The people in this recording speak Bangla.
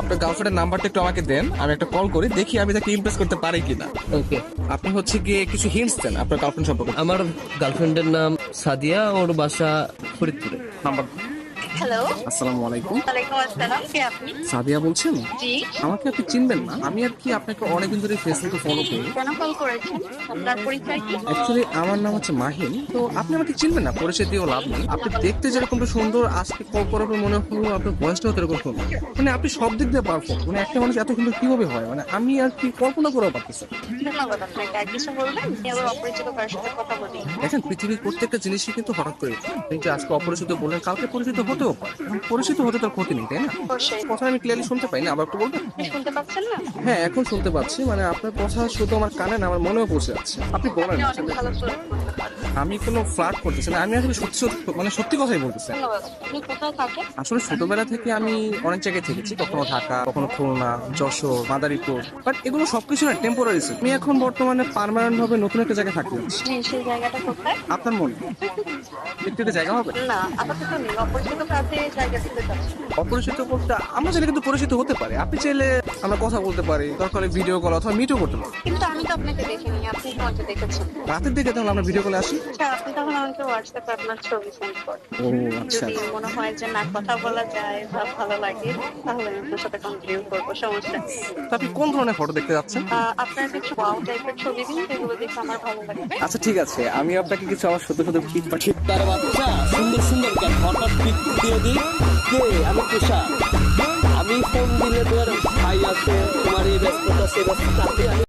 আপনার গার্লফ্রেন্ডের নাম্বারটা একটু আমাকে দেন, আমি একটা কল করি, দেখি আমি তাকে ইমপ্রেস করতে পারি কিনা। ওকে। আপনি হচ্ছে গিয়ে কিছু হিন্টস দেন আপনার গার্লফ্রেন্ড সম্পর্কে। আমার গার্লফ্রেন্ডের নাম সাদিয়া, ওর বাসা ফরিদপুরে। নাম্বার। হ্যালো। আসসালামু আলাইকুম। ওয়ালাইকুম আসসালাম, কে আপনি? সাদিয়া বলছেন? জি। আমাকে আপনি চিনবেন না, আমি আর কি আপনাকে অনেকদিন ধরে ফেসবুকে ফলো করি। কেন কল করেছেন? আপনার পরিচয় কি? অ্যাকচুয়ালি আমার নাম হচ্ছে মাহিন, তো আপনি আমাকে চিনবেন না, পরিচয় দিয়েও লাভ নেই। আপনি দেখতে যেরকমটা সুন্দর, আজকে কল করার পর মনে হলো আপনার ভয়েসটাও এরকম সুন্দর। মানে আপনি সব দিক দিয়ে পারফেক্ট, মানে একটা মানুষ এত সুন্দর কিভাবে হয়, মানে আমি আর কি কল্পনা করেও পারতেছি না। ধন্যবাদ আপনাকে। আর কিছু বলবেন? আমি আবার অপরিচিত কারোর সাথে কথা বলি। দেখেন, পৃথিবীর প্রত্যেকটা জিনিসই কিন্তু হঠাৎ করে হয়। আপনি যে আজকে অপরিচিত বললেন, কালকে পরিচিত হতেও পারে। এখন পরিচিত হতে তার ক্ষতি নেই, তাই না? অবশ্যই। কথা আমি ক্লিয়ারলি শুনতে পাই না, আবার একটু বলবেন? শুনতে পাচ্ছেন না? হ্যাঁ, এখন শুনতে পাচ্ছি। মানে আপনার কথা শুধু আমার কানে না, আমার মনেও পৌঁছে যাচ্ছে। আপনি বলেন আপনি অনেক আসলে। ভালো ফ্লার্ট করতে পারেন। আমি কোনো ফ্লার্ট করতেছি না, আমি আসলে সত্যি সত্যি, মানে সত্যি কথাই বলতেছি। ধন্যবাদ। আপনি কোথায় থাকেন? আসলে ছোটবেলা থেকে আমি অনেক জায়গায় থেকেছি, কখনো ঢাকা, কখনো খুলনা, যশোর, মাদারীপুর, বাট এগুলো সবকিছু না টেম্পোরারি। আমি এখন বর্তমানে পার্মানেন্ট ভাবে নতুন একটা জায়গায় থাকতে যাচ্ছি। সেই জায়গাটা কোথায়? আপনার মনে একটু জায়গা হবে? না, আপাতত নেই। অপরিচিত কাছে জায়গা দিতে চাচ্ছি। অপরিচিত বলতে আমরা চাইলে কিন্তু পরিচিত হতে পারি। আপনি চাইলে আমরা কথা বলতে পারি, দরকার ভিডিও কল অথবা মিটও করতে পারি। কিন্তু আমি তো আপনাকে দেখিনি, আপনি আমাকে দেখেছেন। রাতের দিকে তাহলে আমরা ভিডিও কলে আসি। আচ্ছা, আপনি তখন আমাকে হোয়াটসঅ্যাপে আপনার ছবি সেন্ড করেন। ও আচ্ছা। যদি মনে হয় যে না, কথা বলা যায় বা ভালো লাগে, তাহলে আমি আপনার সাথে কন্টিনিউ করবো, সমস্যা নেই। তো আপনি কোন ধরনের ফটো দেখতে যাচ্ছেন? আপনার কিছু ওয়াও টাইপের ছবি দিন, যেগুলো দেখে আমার ভালো লাগবে। আচ্ছা ঠিক আছে, আমি আপনাকে কিছু আমার সত্য সত্য পিক পাঠিয়ে। তার বাচ্চা সুন্দর সুন্দর কেন হঠাৎ পিক দিয়ে দিই। কে? আমি তুষা। আমি ফোন দিলে তোর ভাই আছে, তোমার এই ব্যস্ততা সে ব্যস্ততা,